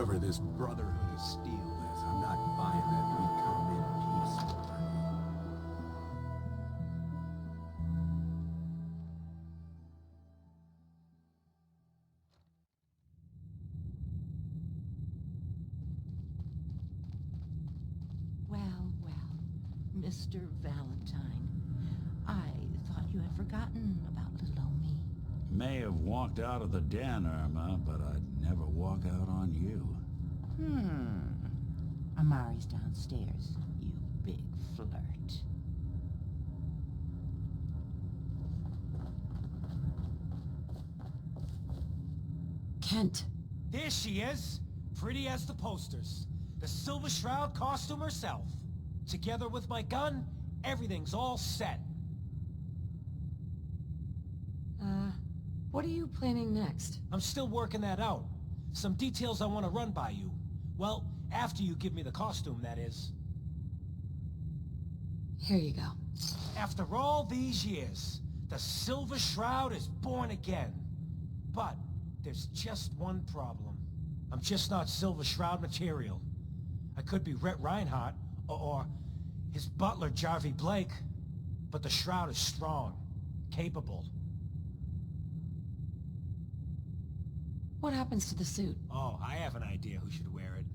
Whoever this Brotherhood of Steel is, I'm not buying that we come in peace. Mr. Valentine. I thought you had forgotten about little old me. May have walked out of the den, Irma, but I'd never walk out on you. Amari's downstairs, you big flirt. Kent. There she is, pretty as the posters. The Silver Shroud costume herself. Together with my gun, everything's all set. What are you planning next? I'm still working that out. Some details I want to run by you. Well, after you give me the costume, that is. Here you go. After all these years, the Silver Shroud is born again. But there's just one problem. I'm just not Silver Shroud material. I could be Rhett Reinhardt, or his butler, Jarvie Blake. But the Shroud is strong, capable. What happens to the suit? Oh, I have an idea who should wear it.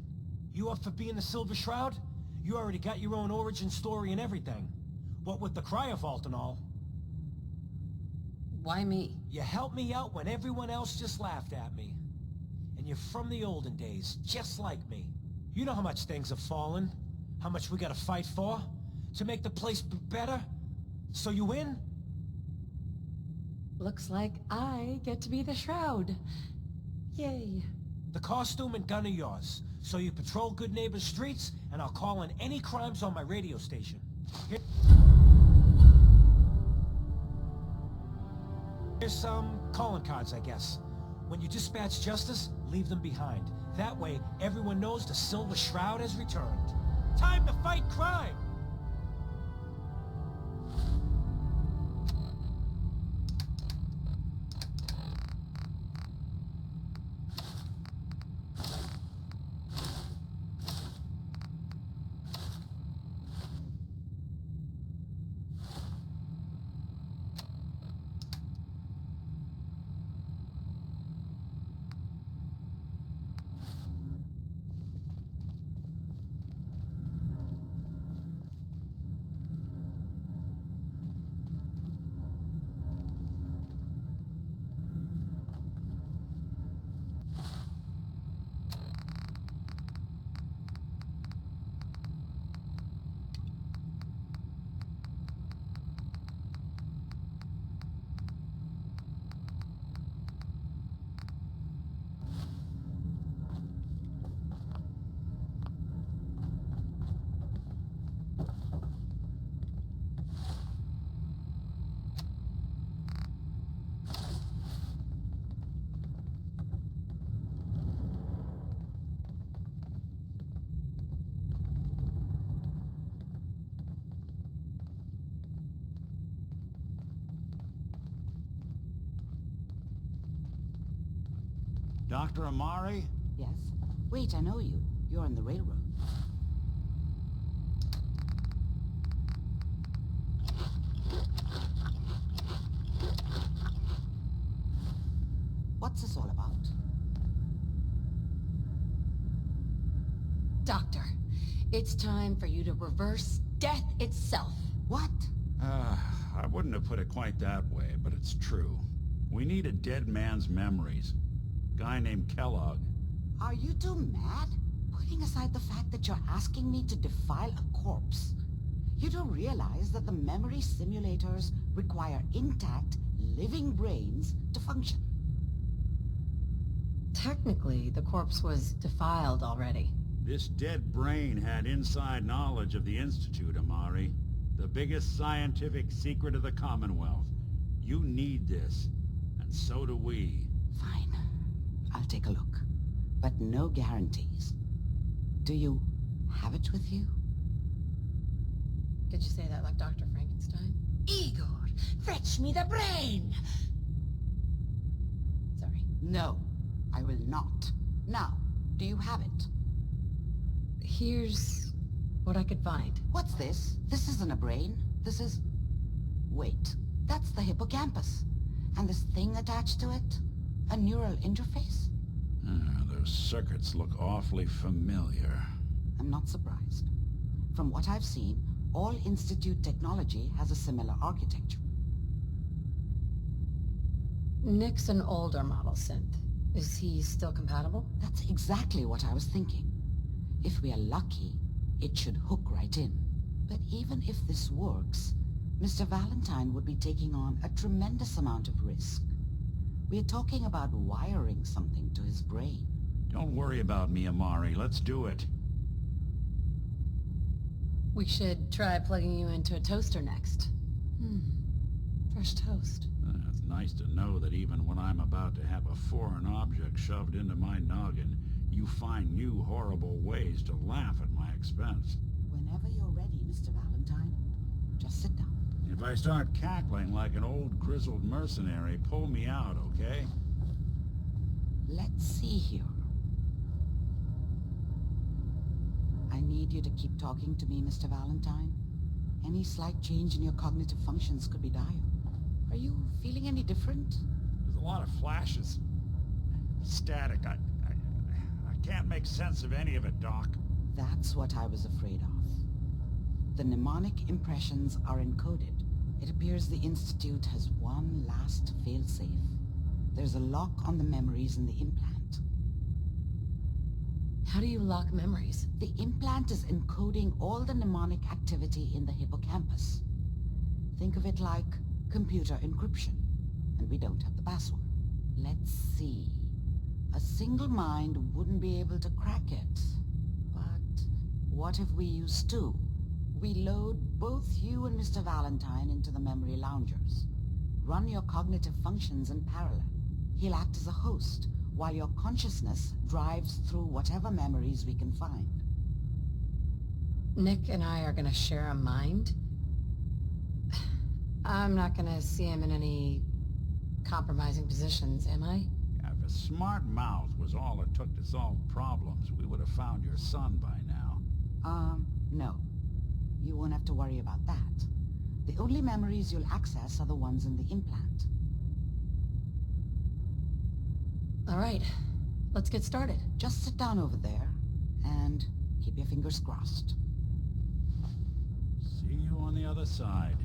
You up for being the Silver Shroud? You already got your own origin story and everything. What with the Cryovault and all. Why me? You helped me out when everyone else just laughed at me. And you're from the olden days, just like me. You know how much things have fallen, how much we gotta fight for, to make the place better. So you in? Looks like I get to be the Shroud. Yay. The costume and gun are yours, so you patrol Good Neighbor streets, and I'll call in any crimes on my radio station. Here's some calling cards, I guess. When you dispatch justice, leave them behind. That way, everyone knows the Silver Shroud has returned. Time to fight crime! Dr. Amari? Yes? Wait, I know you. You're on the railroad. What's this all about? Doctor, it's time for you to reverse death itself. What? I wouldn't have put it quite that way, but it's true. We need a dead man's memories. Guy named Kellogg. Are you two mad? Putting aside the fact that you're asking me to defile a corpse, you don't realize that the memory simulators require intact, living brains to function. Technically, the corpse was defiled already. This dead brain had inside knowledge of the Institute, Amari. The biggest scientific secret of the Commonwealth. You need this, and so do we. Fine. I'll take a look. But no guarantees. Do you have it with you? Did you say that like Dr. Frankenstein? Igor, fetch me the brain! Sorry. No, I will not. Now, Do you have it? Here's what I could find. What's this? This isn't a brain. This is... Wait, that's the hippocampus. And this thing attached to it? A neural interface? Those circuits look awfully familiar. I'm not surprised. From what I've seen, all Institute technology has a similar architecture. Nick's an older model synth. Is he still compatible? That's exactly what I was thinking. If we are lucky, it should hook right in. But even if this works, Mr. Valentine would be taking on a tremendous amount of risk. We're talking about wiring something to his brain. Don't worry about me, Amari. Let's do it. We should try plugging you into a toaster next. Fresh toast. It's nice to know that even when I'm about to have a foreign object shoved into my noggin, you find new horrible ways to laugh at my expense. Whenever you're ready, Mr. Valentine, just sit down. If I start cackling like an old grizzled mercenary, pull me out, okay? Let's see here. I need you to keep talking to me, Mr. Valentine. Any slight change in your cognitive functions could be dire. Are you feeling any different? There's a lot of flashes. Static. I can't make sense of any of it, Doc. That's what I was afraid of. The mnemonic impressions are encoded. It appears the Institute has one last failsafe. There's a lock on the memories in the implant. How do you lock memories? The implant is encoding all the mnemonic activity in the hippocampus. Think of it like computer encryption, and we don't have the password. Let's see. A single mind wouldn't be able to crack it. But what if we use two? We load both you and Mr. Valentine into the memory loungers. Run your cognitive functions in parallel. He'll act as a host, while your consciousness drives through whatever memories we can find. Nick and I are gonna share a mind? I'm not gonna see him in any compromising positions, am I? If a smart mouth was all it took to solve problems, we would have found your son by now. No. You won't have to worry about that. The only memories you'll access are the ones in the implant. All right, let's get started. Just sit down over there, and keep your fingers crossed. See you on the other side.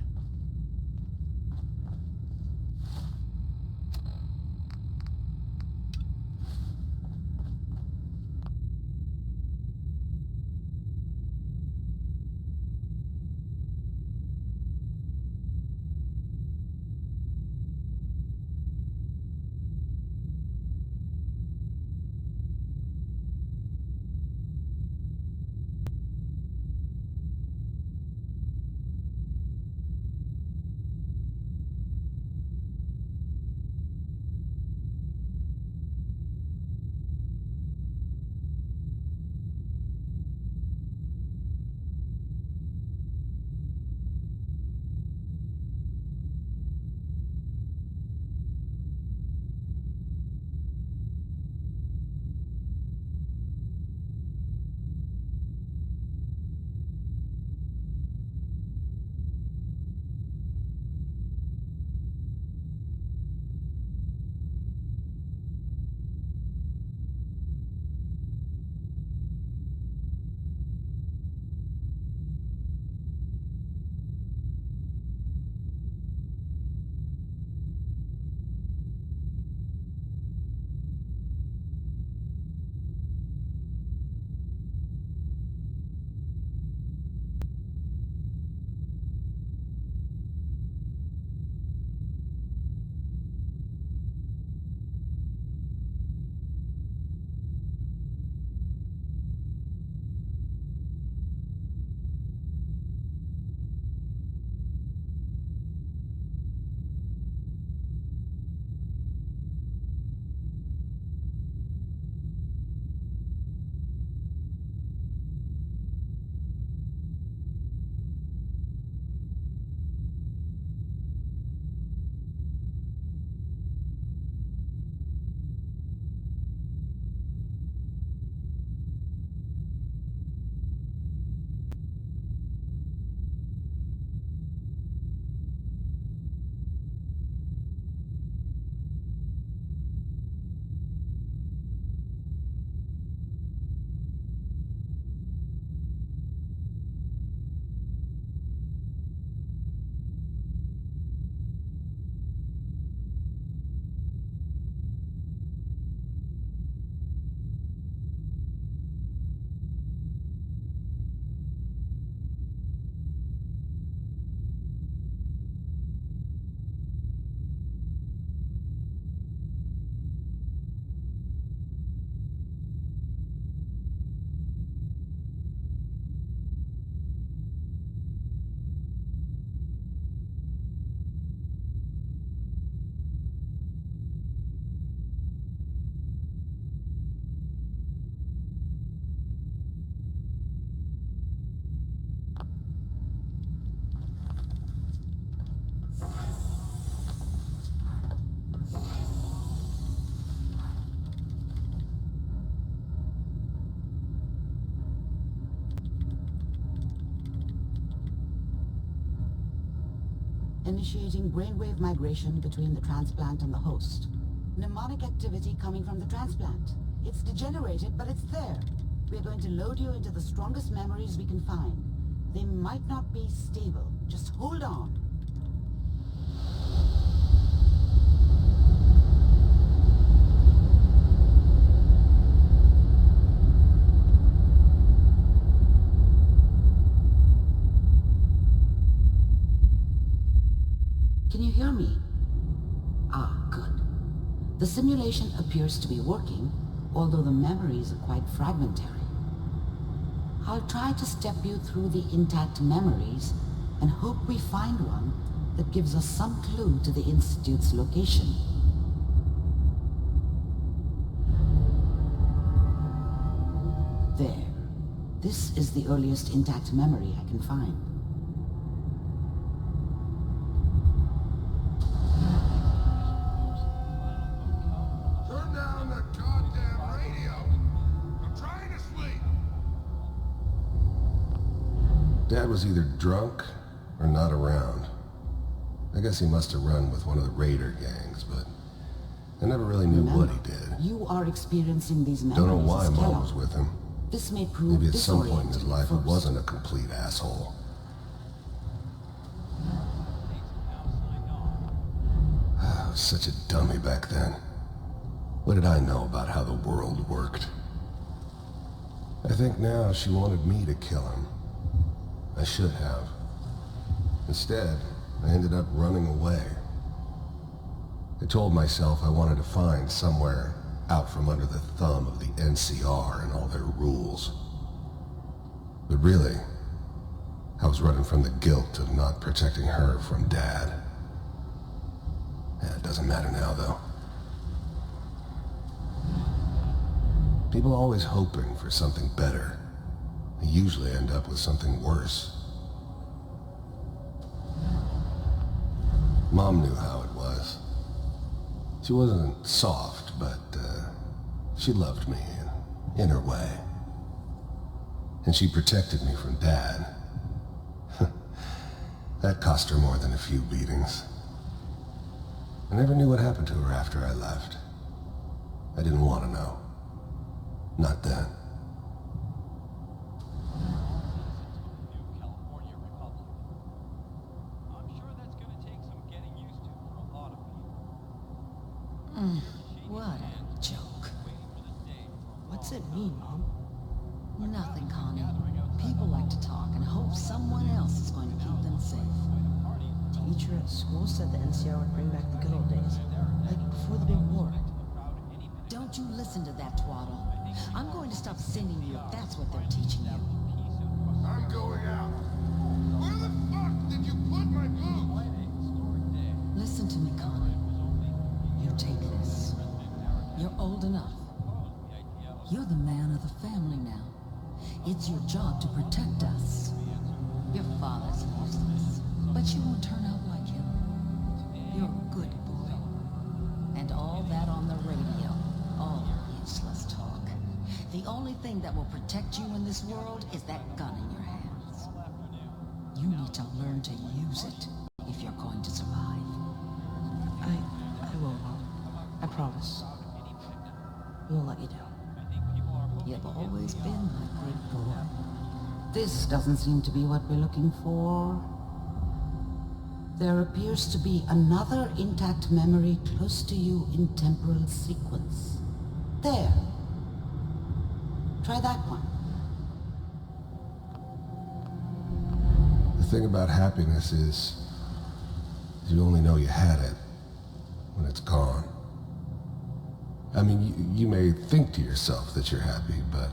initiating brainwave migration between the transplant and the host. Mnemonic activity coming from the transplant. It's degenerated, but it's there. We're going to load you into the strongest memories we can find. They might not be stable. Just hold on. Can you hear me? Ah, good. The simulation appears to be working, although the memories are quite fragmentary. I'll try to step you through the intact memories and hope we find one that gives us some clue to the Institute's location. There. This is the earliest intact memory I can find. Turn down that goddamn radio! I'm trying to sleep! Dad was either drunk or not around. I guess he must have run with one of the raider gangs, but I never really knew what he did. You are experiencing these memories. Don't know why as Mom Kellogg. was with him. This may prove Maybe at some point in his disorienting life he first. wasn't a complete asshole. I was such a dummy back then. What did I know about how the world worked? I think now she wanted me to kill him. I should have. Instead, I ended up running away. I told myself I wanted to find somewhere out from under the thumb of the NCR and all their rules. But really, I was running from the guilt of not protecting her from Dad. It doesn't matter now, though. People always hoping for something better. They usually end up with something worse. Mom knew how it was. She wasn't soft, but she loved me in her way. And she protected me from Dad. That cost her more than a few beatings. I never knew what happened to her after I left. I didn't want to know. Not then. California Republic. I'm sure that's going to take some getting used to for a lot of people. What a joke. What's it mean, Mom? Nothing, Connie. People like to talk and hope someone else is going to keep them safe. Teacher at school said the NCR would bring back the good old days, like before the big war. Don't you listen to that twaddle. I'm going to stop sending you if that's what they're teaching you. I'm going out. Where the fuck did you put my boots? Listen to me, Connie. You take this. You're old enough. You're the man of the family now. It's your job to protect us. Your father's useless, but you won't turn out like him. You're a good boy. And all that on the radio, all useless talk. The only thing that will protect you in this world is that gun in your hands. You need to learn to use it if you're going to survive. I will, Mom. I promise. We won't let you down. You've always been my good boy. This doesn't seem to be what we're looking for. There appears to be another intact memory close to you in temporal sequence. There. Try that one. The thing about happiness is you only know you had it when it's gone. I mean, you may think to yourself that you're happy, but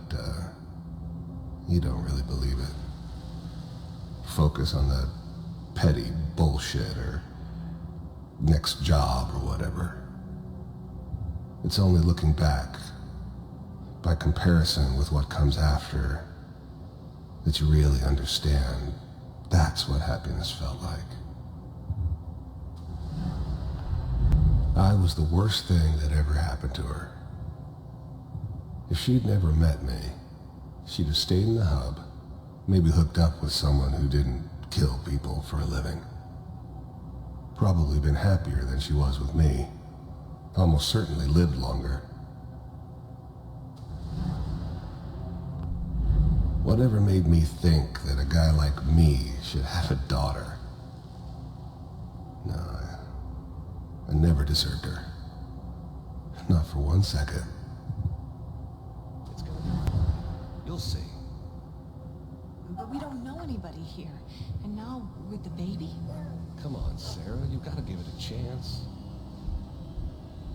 you don't really believe it. Focus on the petty bullshit or next job or whatever. It's only looking back, by comparison with what comes after, that you really understand that's what happiness felt like. I was the worst thing that ever happened to her. If she'd never met me, she'd have stayed in the hub, maybe hooked up with someone who didn't kill people for a living. Probably been happier than she was with me. Almost certainly lived longer. Whatever made me think that a guy like me should have a daughter? No, I never deserved her. Not for 1 second. It's gonna be fine. You'll see. But we don't know anybody here. And now, with the baby... Come on, Sarah, you gotta give it a chance.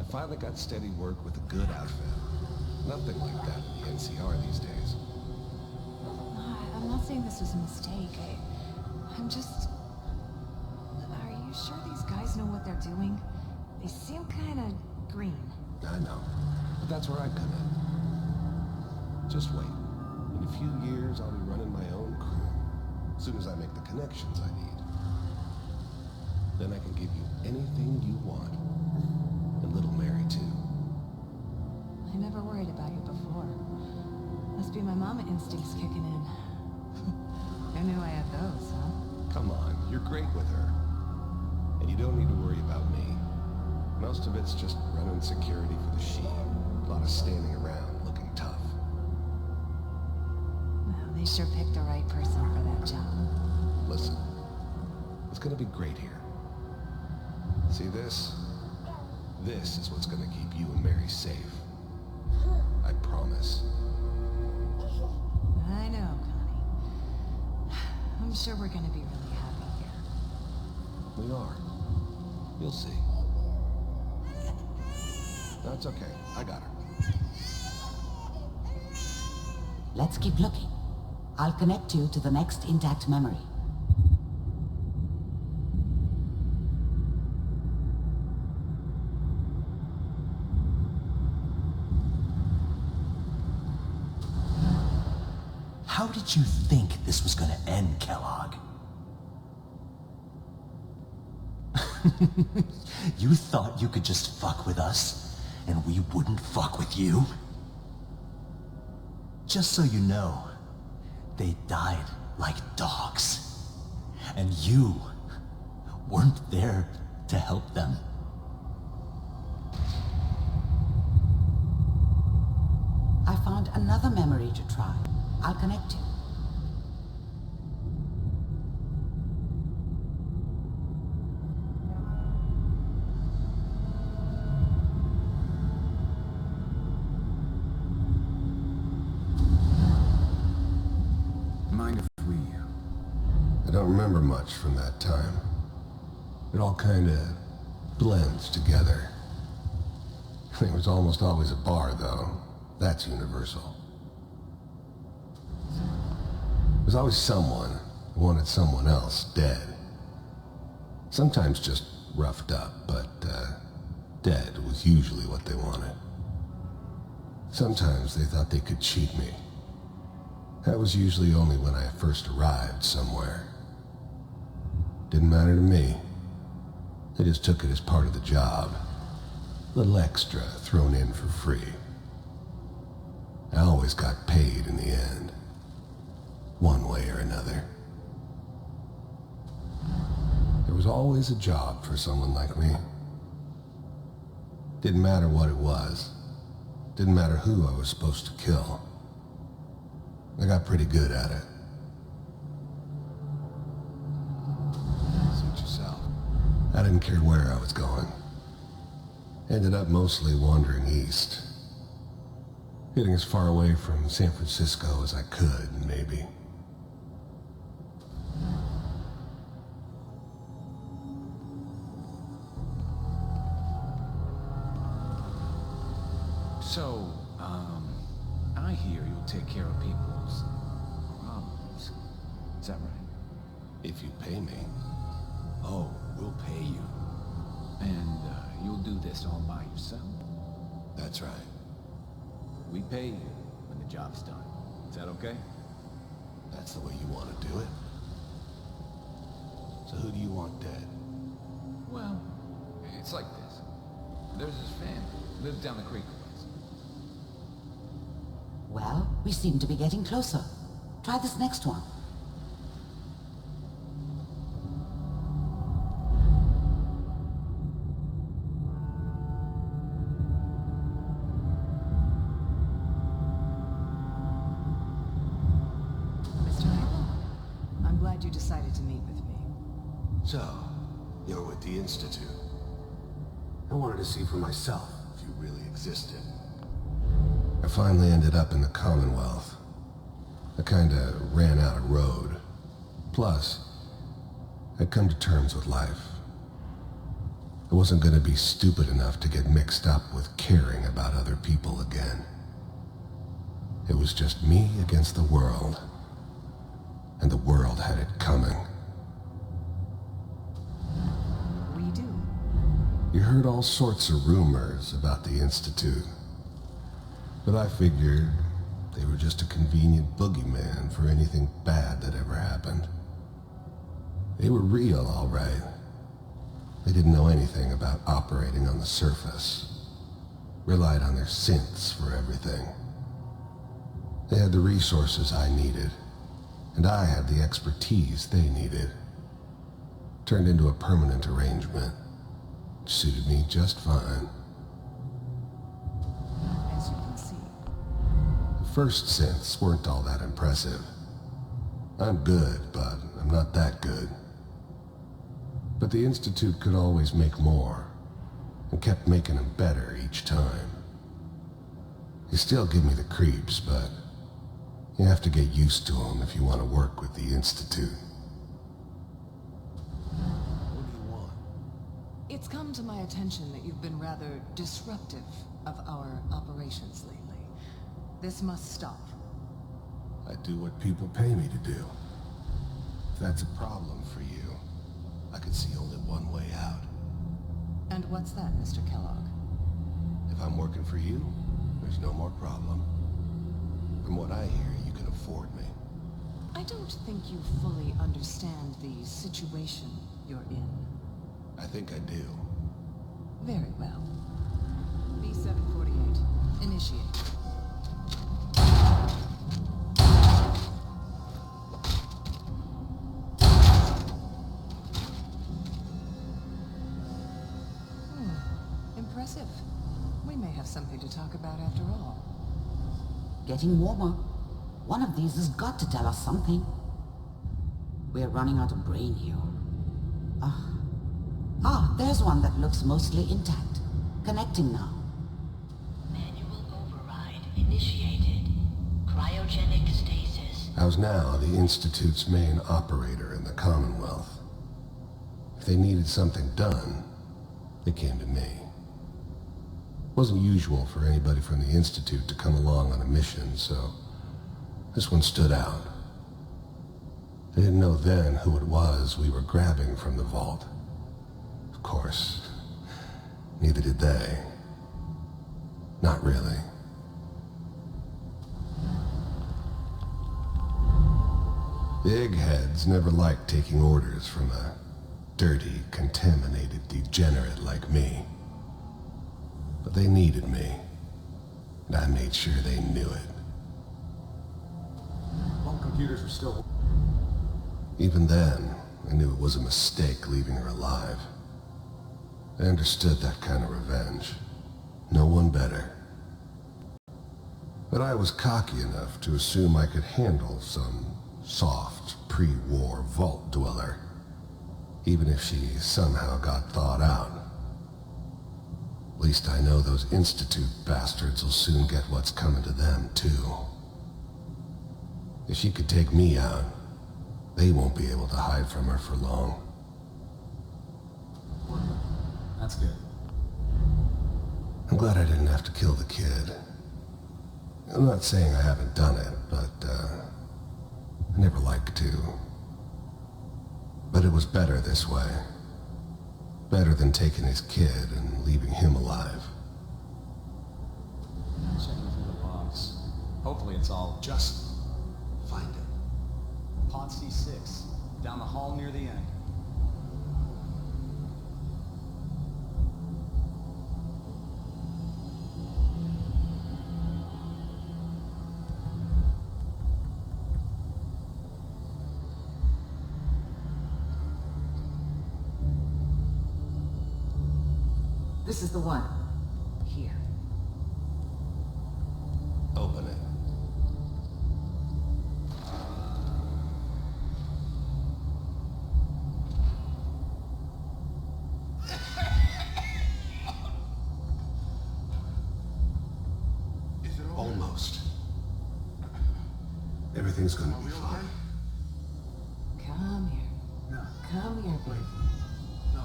I finally got steady work with a good outfit. Nothing like that in the NCR these days. I'm not saying this was a mistake. I'm just... Are you sure these guys know what they're doing? They seem kind of green. I know, but that's where I come in. Just wait. In a few years, I'll be running my own crew. As soon as I make the connections I need. Then I can give you anything you want. And little Mary, too. I never worried about you before. Must be my mama instincts kicking in. Who knew I had those, huh? Come on, you're great with her. And you don't need to worry about me. Most of it's just running security for the sheep. A lot of standing around looking tough. Well, they sure picked the right person for that job. Listen, it's gonna be great here. See this? This is what's gonna keep you and Mary safe. I promise. I know, Connie. I'm sure we're gonna be really happy here. We are. You'll see. That's okay. I got her. Let's keep looking. I'll connect you to the next intact memory. How did you think this was gonna end, Kellogg? You thought you could just fuck with us, and we wouldn't fuck with you? Just so you know, they died like dogs. And you weren't there to help them. I found another memory to try. I'll connect you. Mind if we... I don't remember much from that time. It all kinda blends together. There was almost always a bar, though. That's universal. There's always someone who wanted someone else dead. Sometimes just roughed up, but dead was usually what they wanted. Sometimes they thought they could cheat me. That was usually only when I first arrived somewhere. Didn't matter to me. They just took it as part of the job. Little extra thrown in for free. I always got paid in the end. One way or another. There was always a job for someone like me. Didn't matter what it was. Didn't matter who I was supposed to kill. I got pretty good at it. Suit yourself. I didn't care where I was going. Ended up mostly wandering east. Getting as far away from San Francisco as I could, maybe. So, I hear you'll take care of people's problems. Is that right? If you pay me. Oh, we'll pay you. And you'll do this all by yourself? That's right. We pay you when the job's done. Is that okay? That's the way you want to do it. So who do you want dead? Well, it's like this. There's this family, lives down the creek a ways. Well, we seem to be getting closer. Try this next one. glad you decided to meet with me. So, you're with the Institute. I wanted to see for myself if you really existed. I finally ended up in the Commonwealth. I kinda ran out of road. Plus, I'd come to terms with life. I wasn't gonna be stupid enough to get mixed up with caring about other people again. It was just me against the world. And the world had it coming. We do. You heard all sorts of rumors about the Institute. But I figured they were just a convenient boogeyman for anything bad that ever happened. They were real, all right. They didn't know anything about operating on the surface. Relied on their synths for everything. They had the resources I needed, and I had the expertise they needed. Turned into a permanent arrangement. Suited me just fine. As you can see. The first synths weren't all that impressive. I'm good, but I'm not that good. But the Institute could always make more, and kept making them better each time. They still give me the creeps, but you have to get used to them if you want to work with the Institute. What do you want? It's come to my attention that you've been rather disruptive of our operations lately. This must stop. I do what people pay me to do. If that's a problem for you, I can see only one way out. And what's that, Mr. Kellogg? If I'm working for you, there's no more problem. From what I hear, you can afford me. I don't think you fully understand the situation you're in. I think I do. Very well. B-748, initiate. Impressive. We may have something to talk about after all. Getting warmer. One of these has got to tell us something. We're running out of brain here. There's one that looks mostly intact. Connecting now. Manual override initiated. Cryogenic stasis. I was now the Institute's main operator in the Commonwealth. If they needed something done, they came to me. It wasn't usual for anybody from the Institute to come along on a mission, so this one stood out. They didn't know then who it was we were grabbing from the vault. Of course, neither did they. Not really. The eggheads never liked taking orders from a dirty, contaminated degenerate like me. But they needed me, and I made sure they knew it. All computers are still... Even then, I knew it was a mistake leaving her alive. I understood that kind of revenge. No one better. But I was cocky enough to assume I could handle some soft, pre-war vault dweller, even if she somehow got thawed out. At least I know those Institute bastards will soon get what's coming to them, too. If she could take me out, they won't be able to hide from her for long. That's good. I'm glad I didn't have to kill the kid. I'm not saying I haven't done it, but, I never liked to. But it was better this way. Better than taking his kid and leaving him alive. Checking through the logs. Hopefully it's all... Just find him. Pod C6, down the hall near the end. This is the one. Here. Open it. Everything's gonna be fine. Come here. No. Come here, baby. No.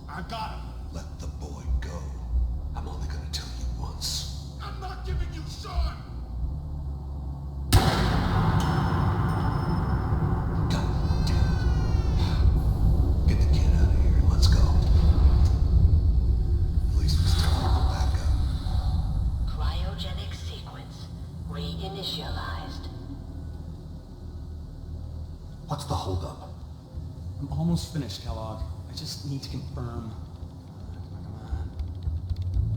I got him. Let the boy go. I'm only gonna tell you once. I'm not giving you Sean. God damn it. Get the kid out of here and let's go. At least we still have the backup. Cryogenic sequence reinitialized. What's the holdup? I'm almost finished, Kellogg. I just need to confirm. Come on.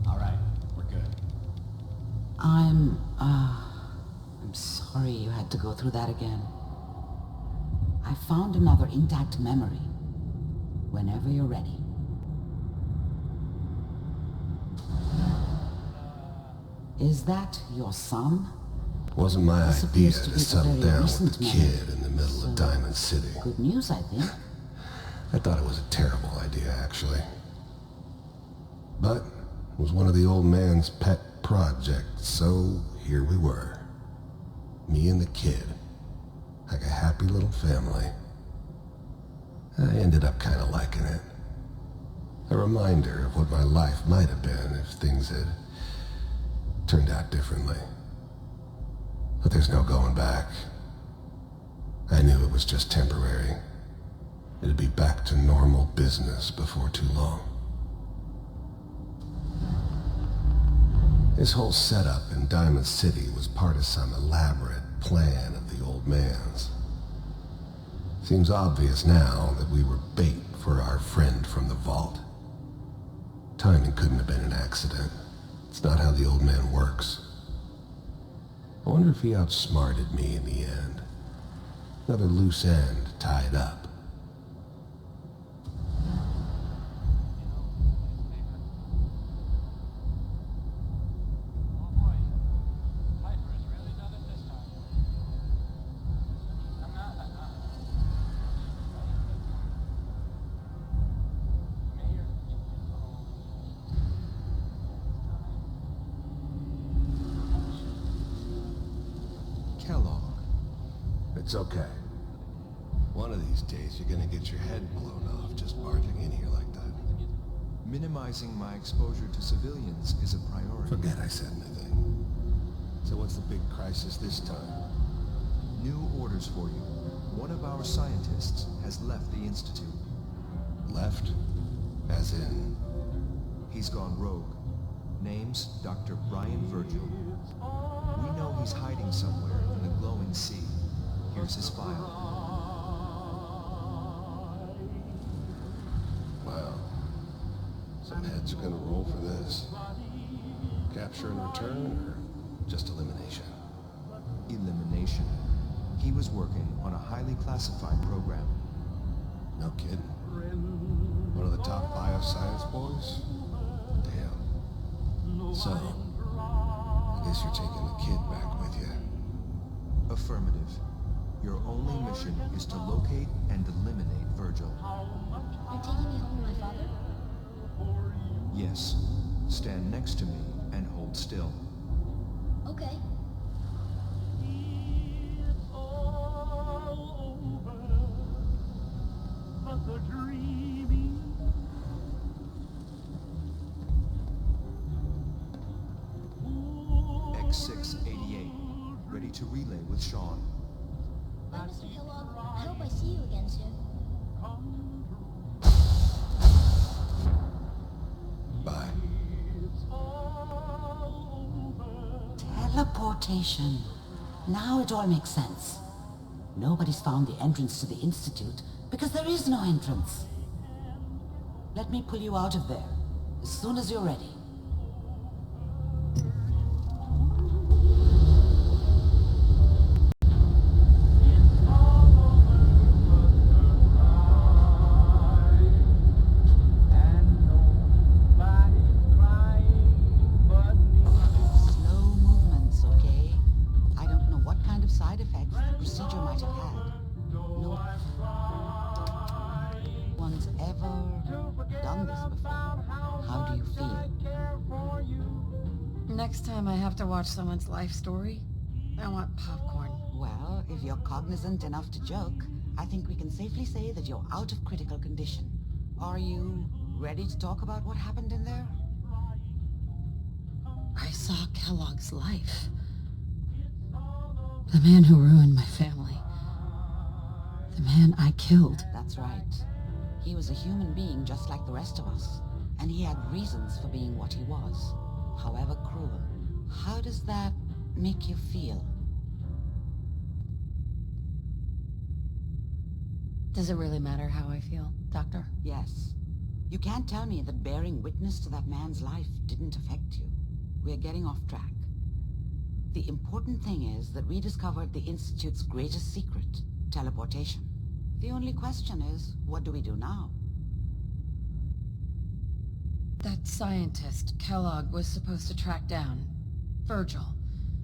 All right, we're good. I'm sorry you had to go through that again. I found another intact memory. Whenever you're ready. Is that your son? Wasn't my This idea appears to to be a settle very down with recent the memory. kid in the middle of Diamond City. Good news, I think. I thought it was a terrible idea, actually. But it was one of the old man's pet projects, so here we were. Me and the kid. Like a happy little family. I ended up kind of liking it. A reminder of what my life might have been if things had turned out differently. But there's no going back. I knew it was just temporary. It'd be back to normal business before too long. This whole setup in Diamond City was part of some elaborate plan of the old man's. Seems obvious now that we were bait for our friend from the vault. Timing couldn't have been an accident. It's not how the old man works. I wonder if he outsmarted me in the end. Another loose end tied up. Oh boy, Piper has really done it this time. I'm not. Mayor. Kellogg. It's okay. One of these days you're gonna get your head blown off just barging in here like that. Minimizing my exposure to civilians is a priority. Forget I said anything. So what's the big crisis this time? New orders for you. One of our scientists has left the Institute. Left? As in? He's gone rogue. Name's Dr. Brian Virgil. We know he's hiding somewhere in the glowing sea. Here's his file. Wow. Some heads are gonna roll for this. Capture and return, or just elimination? Elimination. He was working on a highly classified program. No kidding. One of the top bioscience boys? Damn. So, I guess you're taking the kid back with you. Affirmative. Your only mission is to locate and eliminate Virgil. You're taking me home to my father? Yes. Stand next to me and hold still. Okay. X688. Ready to relay with Sean. Bye, Mr. Kellogg. I hope I see you again soon. Bye. Teleportation. Now it all makes sense. Nobody's found the entrance to the Institute because there is no entrance. Let me pull you out of there as soon as you're ready. Slow movements, okay? I don't know what kind of side effects the procedure might have had. No one's ever done this before. How do you feel? Next time I have to watch someone's life story, I want popcorn. Well, Well, if you're cognizant enough to joke, I think we can safely say that you're out of critical condition. Are you ready to talk about what happened in there? I saw Kellogg's life. The man who ruined my family. The man I killed. That's right. He was a human being just like the rest of us, and he had reasons for being what he was, however cruel. How does that make you feel? Does it really matter how I feel, Doctor? Yes. You can't tell me that bearing witness to that man's life didn't affect you. We're getting off track. The important thing is that we discovered the Institute's greatest secret, teleportation. The only question is, what do we do now? That scientist, Kellogg, was supposed to track down. Virgil.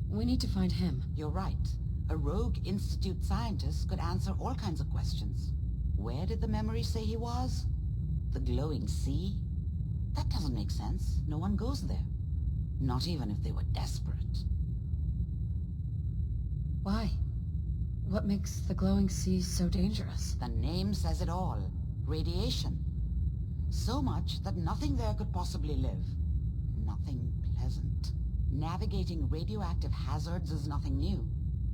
We need to find him. You're right. A rogue Institute scientist could answer all kinds of questions. Where did the memory say he was? The glowing sea? That doesn't make sense. No one goes there. Not even if they were desperate. Why? What makes the glowing sea so dangerous? The name says it all. Radiation. So much that nothing there could possibly live. Nothing pleasant. Navigating radioactive hazards is nothing new.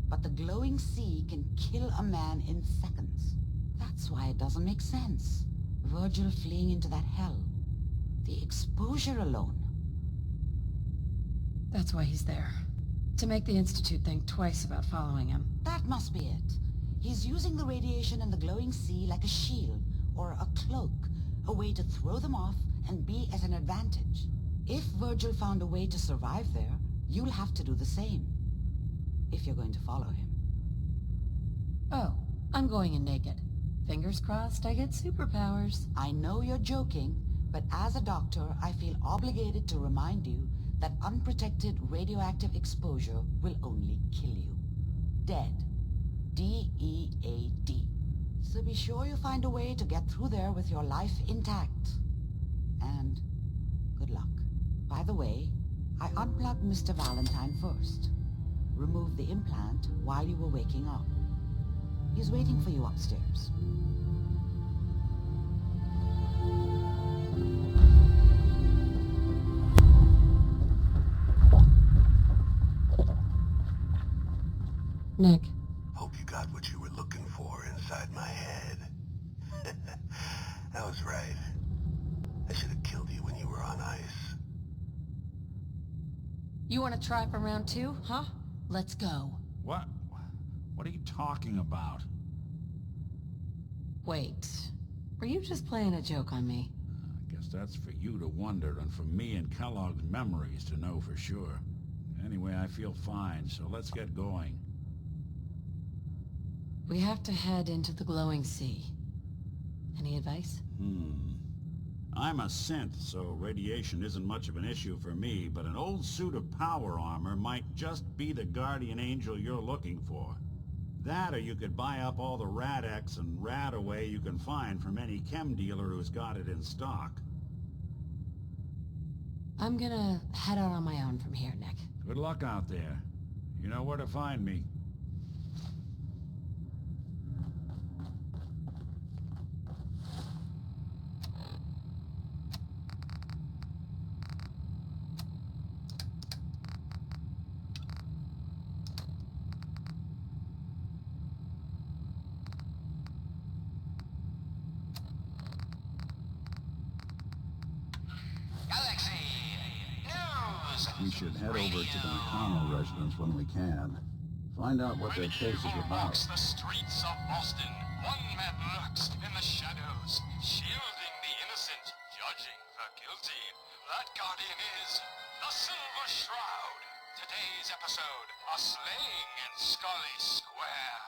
But the glowing sea can kill a man in seconds. That's why it doesn't make sense. Virgil fleeing into that hell. The exposure alone. That's why he's there. To make the Institute think twice about following him. That must be it. He's using the radiation in the glowing sea like a shield, or a cloak, a way to throw them off and be at an advantage. If Virgil found a way to survive there, you'll have to do the same. If you're going to follow him. Oh, I'm going in naked. Fingers crossed I get superpowers. I know you're joking, but as a doctor, I feel obligated to remind you that unprotected radioactive exposure will only kill you. Dead. D-E-A-D. So be sure you find a way to get through there with your life intact. And good luck. By the way, I unplugged Mr. Valentine first. Removed the implant while you were waking up. He's waiting for you upstairs. Nick. Hope you got what you were looking for inside my head. That was right. I should have killed you when you were on ice. You want to try for round 2, huh? Let's go. What? What are you talking about? Wait. Were you just playing a joke on me? I guess that's for you to wonder, and for me and Kellogg's memories to know for sure. Anyway, I feel fine, so let's get going. We have to head into the glowing sea. Any advice? I'm a synth, so radiation isn't much of an issue for me, but an old suit of power armor might just be the guardian angel you're looking for. That, or you could buy up all the Rad-X and Rad-Away you can find from any chem dealer who's got it in stock. I'm gonna head out on my own from here, Nick. Good luck out there. You know where to find me. We should head over to the McConnell residence when we can. Find out what their case is about. The streets of Boston. One man lurks in the shadows, shielding the innocent, judging the guilty. That guardian is the Silver Shroud. Today's episode, a slaying in Scully Square.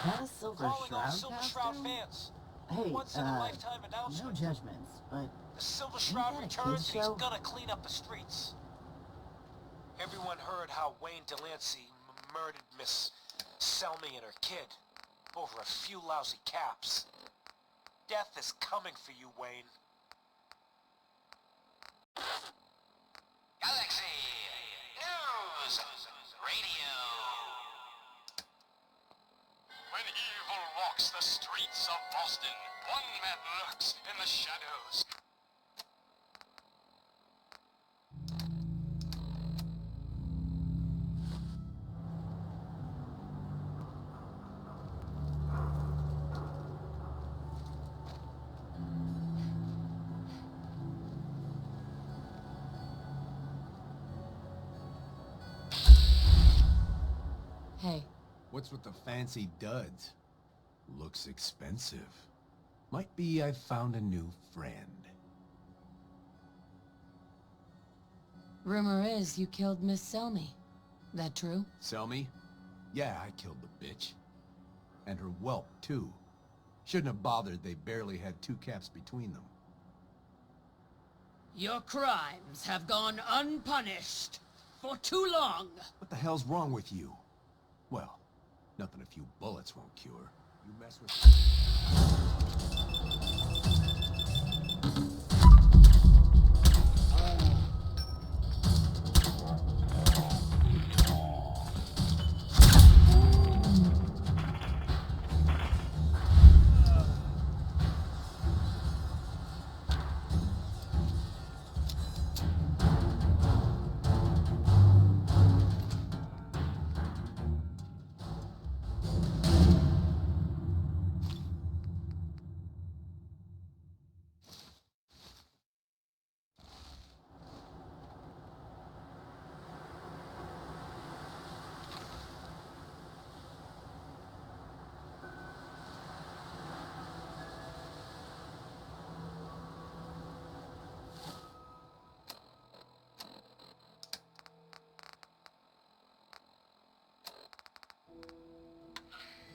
That a Silver Shroud Silver costume? Shroud fans. Hey, Once in a lifetime no announcement. judgments, but The Silver Ain't Shroud that a returns kid's and he's show? gonna clean up the streets. Everyone heard how Wayne Delancey murdered Miss Selmy and her kid over a few lousy caps. Death is coming for you, Wayne. Galaxy News Radio. When evil walks the streets of Boston, one man lurks in the shadows. Hey. What's with the fancy duds? Looks expensive. Might be I found a new friend. Rumor is you killed Miss Selmy. That true? Selmy? Yeah, I killed the bitch. And her whelp, too. Shouldn't have bothered, they barely had 2 caps between them. Your crimes have gone unpunished for too long. What the hell's wrong with you? Well, nothing a few bullets won't cure. You mess with...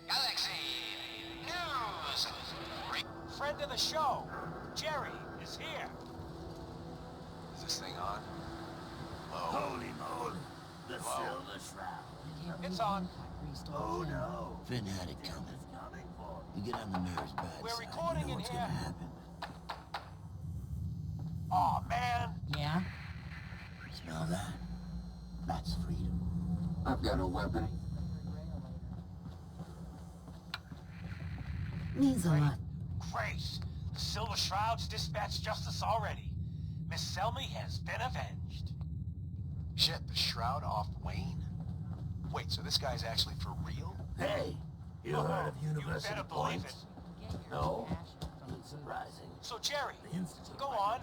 Galaxy News. Friend of the show, Jerry, is here. Is this thing on? Holy moly. The Silver Shroud. It's on. Oh no. Finn had it coming. You get on the mirror's bad We're side, recording you know in what's here. gonna happen. Aw, man. Yeah? Smell that? That's freedom. I've got a weapon. Means a lot. Great. The Silver Shroud's dispatched justice already. Miss Selmy has been avenged. Shit, the Shroud off Wayne? Wait, so this guy's actually for real? Hey, you heard of You University better believe Points? it. No? Ain't surprising. So, Jerry, go on.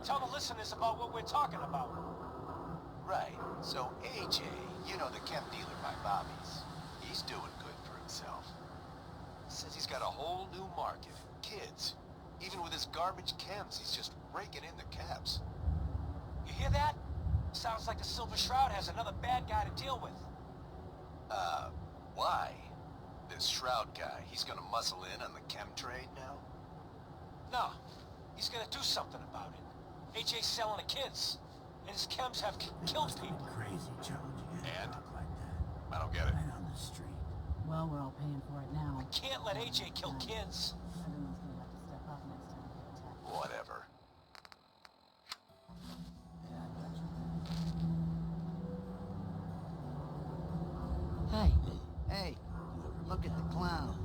Tell the listeners about what we're talking about. Right. So AJ, you know the chem dealer by Bobby's. He's doing good for himself. Says he's got a whole new market. Kids. Even with his garbage chems, he's just raking in the caps. You hear that? Sounds like the Silver Shroud has another bad guy to deal with. Why? This Shroud guy, he's gonna muscle in on the chem trade now? No, he's gonna do something about it. AJ's selling the kids, and his chems have killed people. Crazy, Joe. And? I don't get it. Right on the street. Well, we're all paying for it now. We can't let AJ kill kids. Everyone's gonna have to step up next time they attack. Whatever. Hey. Hey, look at the clown.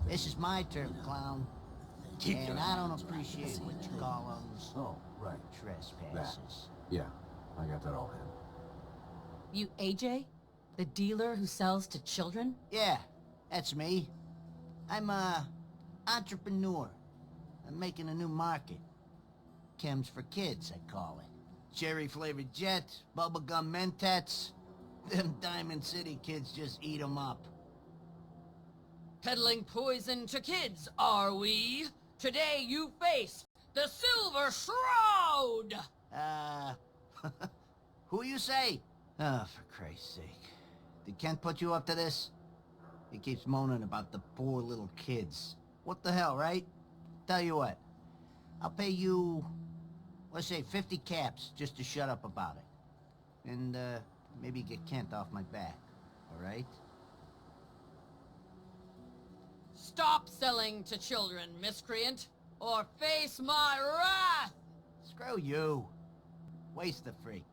This is my turn, clown. And I don't appreciate what you call them. Oh, right. Trespasses. Yeah, I got that all in. You AJ? The dealer who sells to children? Yeah, that's me. I'm a entrepreneur. I'm making a new market. Chems for kids, I call it. Cherry-flavored Jet, bubblegum Mentats. Them Diamond City kids just eat 'em up. Peddling poison to kids, are we? Today you face the Silver Shroud! Who you say? Oh, for Christ's sake. Did Kent put you up to this? He keeps moaning about the poor little kids. What the hell, right? Tell you what. I'll pay you, let's say 50 caps just to shut up about it. And, maybe get Kent off my back. All right? Stop selling to children, miscreant, or face my wrath! Screw you. Waste the freak.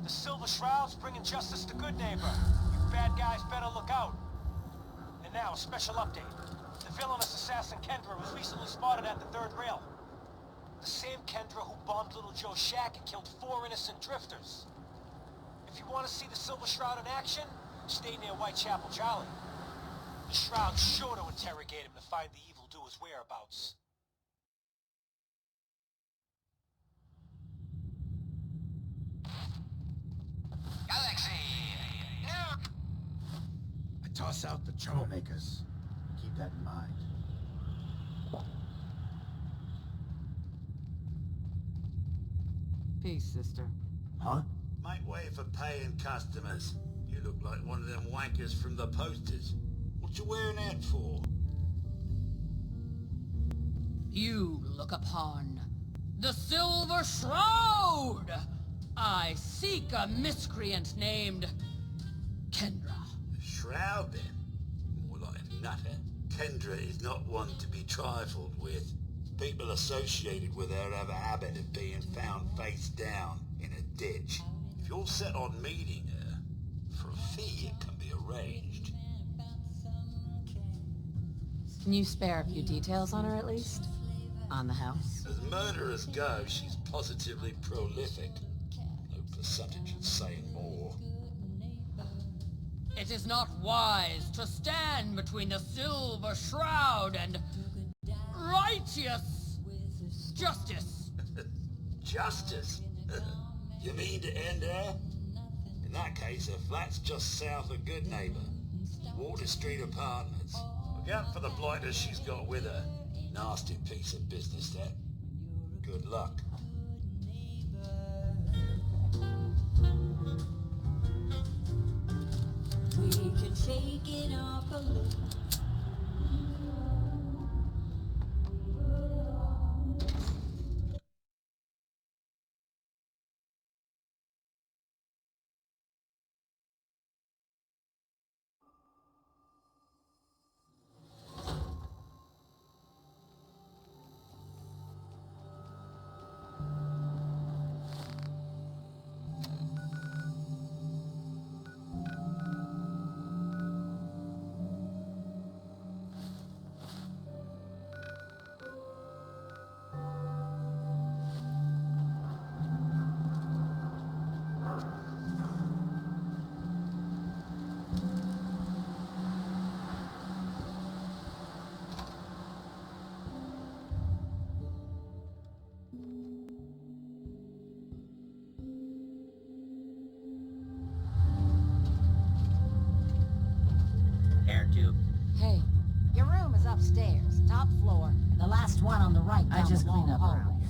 The Silver Shroud's bringing justice to Good Neighbor. You bad guys better look out. And now, a special update. The villainous assassin Kendra was recently spotted at the third rail. The same Kendra who bombed Little Joe's shack and killed 4 innocent drifters. If you want to see the Silver Shroud in action, stay near Whitechapel Charlie. The Shroud's sure to interrogate him to find the evildoer's whereabouts. Galaxy! Nuke! I toss out the troublemakers. Keep that in mind. Peace, sister. Huh? Make way for paying customers. You look like one of them wankers from the posters. What you wearing that for? You look upon the Silver Shroud! I seek a miscreant named Kendra. Shroud, then? More like a nutter. Kendra is not one to be trifled with. People associated with her have a habit of being found face down in a ditch. If you're set on meeting her, for a fee it can be arranged. Can you spare a few details on her at least? On the house? As murderers go, she's positively prolific. No percentage of saying more. It is not wise to stand between the Silver Shroud and righteous justice. Justice? You mean to end her? In that case, her flat's just south of Good Neighbor. Water Street Apartments. Look out for the blighters she's got with her. Nasty piece of business, that. Good luck. We can shake it off a little. Hey, your room is upstairs, top floor. The last one on the right down I just the long clean up hallway. around here.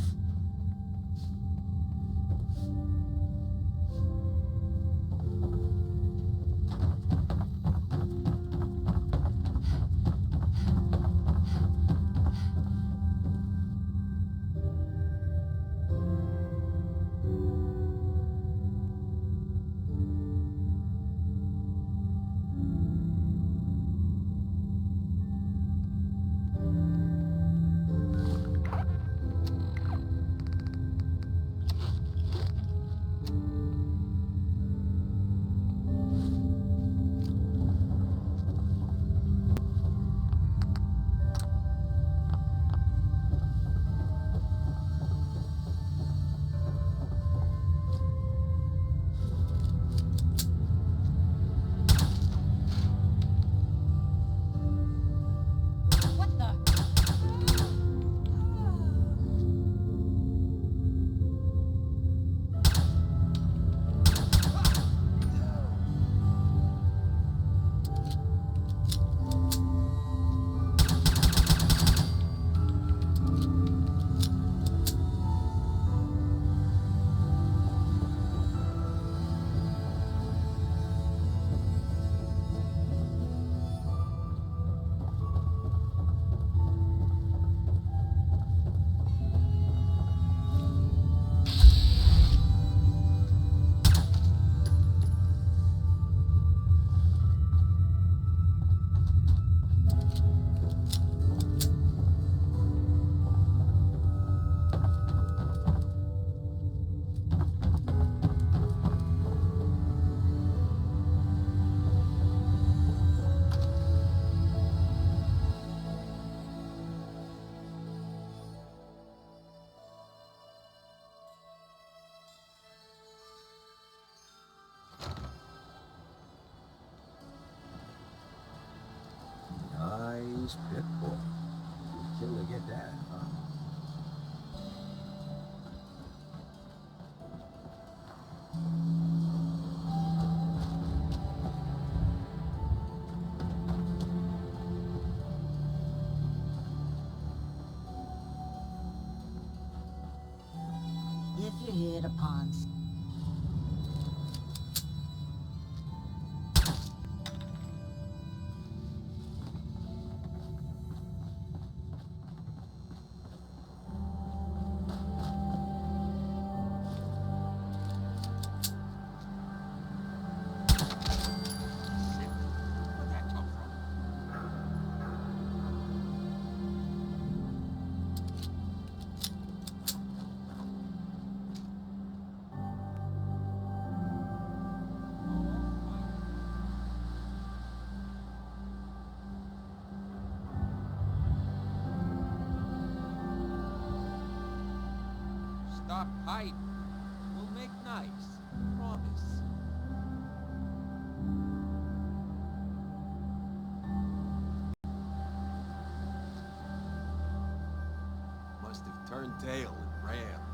Nice pit bull. You'd kill to get that, huh? If you hit upon Stop hiding. We'll make nice. Promise. Must have turned tail and ran.